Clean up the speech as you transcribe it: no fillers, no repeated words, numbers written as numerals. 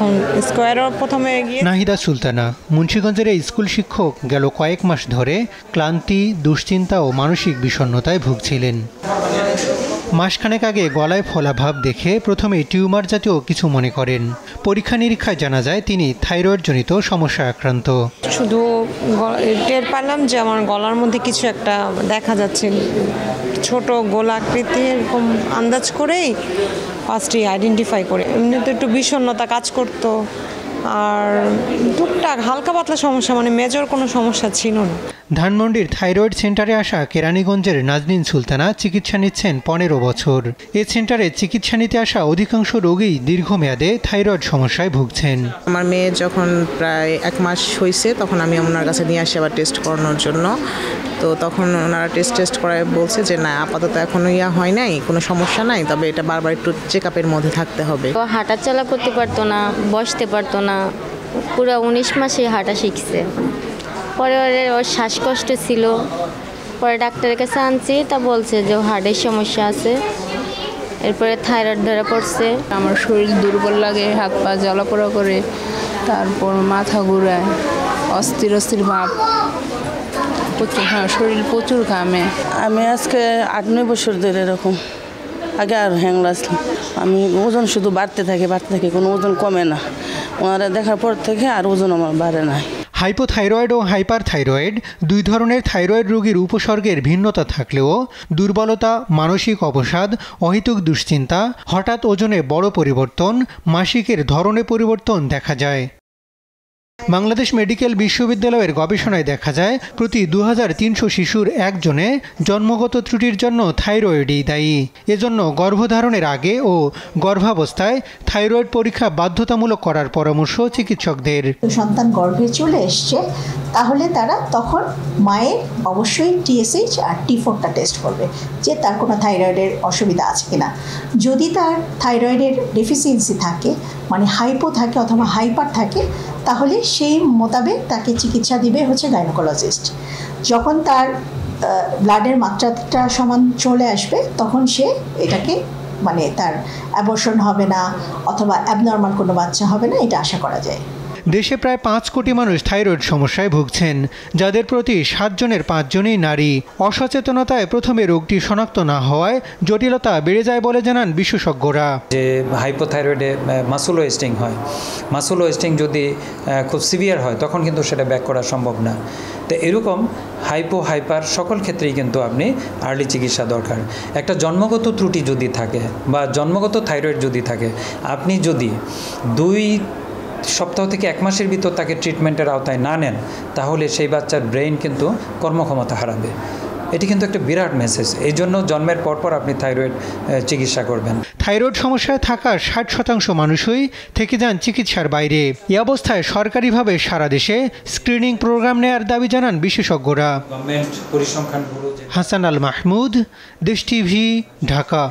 তখন স্কোয়ারও প্রথমে গিয়ে। নাহিদা সুলতানা মুন্সিগঞ্জের এই স্কুল শিক্ষক গেল কয়েক মাস ধরে ক্লান্তি, দুশ্চিন্তা ও মানসিক বিষণ্ণতায় ভুগছিলেন। মাসখানেক আগে গলায় ফোলা ভাব দেখে প্রথমে টিউমার জাতীয় কিছু মনে করেন। পরীক্ষা নিরীক্ষায় জানা যায় তিনি থাইরয়েড জনিত সমস্যায় আক্রান্ত। শুধু টের পেলাম যে আমার গলার মধ্যে কিছু একটা দেখা যাচ্ছে, ছোট গোলাকৃতি, এরকম আন্দাজ করেই ফার্স্টে আইডেন্টিফাই করে। এমনিতে একটু বিষণ্ণতা কাজ করতো, আর টুকটাক হালকা পাতলা সমস্যা, মানে মেজর কোনো সমস্যা ছিল না। ধানমন্ডির থাইরয়েড সেন্টারে আসা কেরানীগঞ্জের নাজনীন সুলতানা চিকিৎসা নিচ্ছেন 15 বছর। এ সেন্টারে চিকিৎসা নিতে আসা অধিকাংশ রোগী দীর্ঘমেয়াদে থাইরয়েড সমস্যায় ভুগছেন। আমার মেয়ে যখন প্রায় 1 মাস হয়েছে তখন আমি ওনার কাছে নিয়ে আসি আবার টেস্ট করানোর জন্য। তো তখন ওনারা টেস্ট করায় বলছে যে না, আপাতত এখনো হয় নাই, কোনো সমস্যা নাই, তবে এটা বারবার একটু চেক আপের মধ্যে থাকতে হবে। হাঁটা চলা করতে পারতো না, বসতে পারতো না, পুরো 19 মাসে হাঁটা শিখছে। পরে ওর শ্বাসকষ্ট ছিল, পরে ডাক্তারের কাছে আনছি, তা বলছে যে হার্টের সমস্যা আছে। এরপরে থাইরয়েড ধরা পড়ছে। আমার শরীর দুর্বল লাগে, হাত পা জ্বালাপোড়া করে, তারপর মাথা ঘুরায়, অস্থির ভাব, শরীর প্রচুর ঘামে। আমি আজকে 8-9 বছর ধরে এরকম। আগে আর হ্যাংলা ছিল, আমি ওজন শুধু বাড়তে থাকে, কোনো ওজন কমে না। ওনারা দেখার পর থেকে আর ওজন আমার বাড়ে না। হাইপোথাইরয়েড ও হাইপারথাইরয়েড দুই ধরনের থাইরয়েড রোগীর উপসর্গের ভিন্নতা থাকলেও দুর্বলতা, মানসিক অবসাদ, অহেতুক দুশ্চিন্তা, হঠাৎ ওজনে বড় পরিবর্তন, মাসিকের ধরনে পরিবর্তন দেখা যায়। বাংলাদেশ মেডিকেল বিশ্ববিদ্যালয়ের গবেষণায় দেখা যায় প্রতি 2300 শিশুর একজনে জন্মগত ত্রুটির জন্য থাইরয়েডই দায়ী। এজন্য গর্ভধারণের আগে ও গর্ভাবস্থায় থাইরয়েড পরীক্ষা বাধ্যতামূলক করার পরামর্শ চিকিৎসকদের। সন্তান গর্ভে চলে এসছে, তাহলে তারা তখন মায়ের অবশ্যই TSH আর T4টা টেস্ট করবে যে তার কোনো থাইরয়েডের অসুবিধা আছে কিনা। যদি তার থাইরয়েডের ডেফিসিয়েন্সি থাকে, মানে হাইপো থাকে অথবা হাইপার থাকে, তাহলে সেই মোতাবেক তাকে চিকিৎসা দিবে গাইনোকোলজিস্ট। যখন তার ব্লাডের মাত্রাটা সমান চলে আসবে তখন সে এটাকে তার অ্যাবর্শন হবে না অথবা অ্যাবনর্মাল কোনো বাচ্চা হবে না, এটা আশা করা যায়। দেশে প্রায় 5 কোটি মানুষ থাইরয়েড সমস্যায় ভুগছেন, যাদের প্রতি 7 জনের 5 জনই নারী। অসচেতনতায় প্রথমে রোগটি শনাক্ত না হওয়ায় জটিলতা বেড়ে যায় বলে জানান বিশেষজ্ঞরা। যে হাইপোথাইরয়েডে মাসল ওয়েস্টিং হয়, মাসল ওয়েস্টিং যদি খুব সিভিয়ার হয় তখন কিন্তু সেটা ব্যাক করা সম্ভব না। তো এরকম হাইপার সকল ক্ষেত্রেই কিন্তু আপনি আর্লি চিকিৎসা দরকার। একটা জন্মগত ত্রুটি যদি থাকে বা জন্মগত থাইরয়েড যদি থাকে, আপনি যদি 2 সপ্তাহ থেকে 1 মাসের ভিতর তাকে ট্রিটমেন্টের আওতায় না নেন, তাহলে সেই বাচ্চার ব্রেইন কিন্তু কর্মক্ষমতা হারাবে। এটি কিন্তু একটা বিরাট মেসেজ। এই জন্য জন্মের পরপর আপনি থাইরয়েড চিকিৎসা করবেন। থাইরয়েড সমস্যায় থাকা 60% মানুষই থেকে যান চিকিৎসার বাইরে। এই অবস্থায় সরকারিভাবে সারা দেশে স্ক্রিনিং প্রোগ্রাম নেয়ার দাবি জানান বিশেষজ্ঞরা। হাসান আল মাহমুদ, দেশ টিভি, ঢাকা।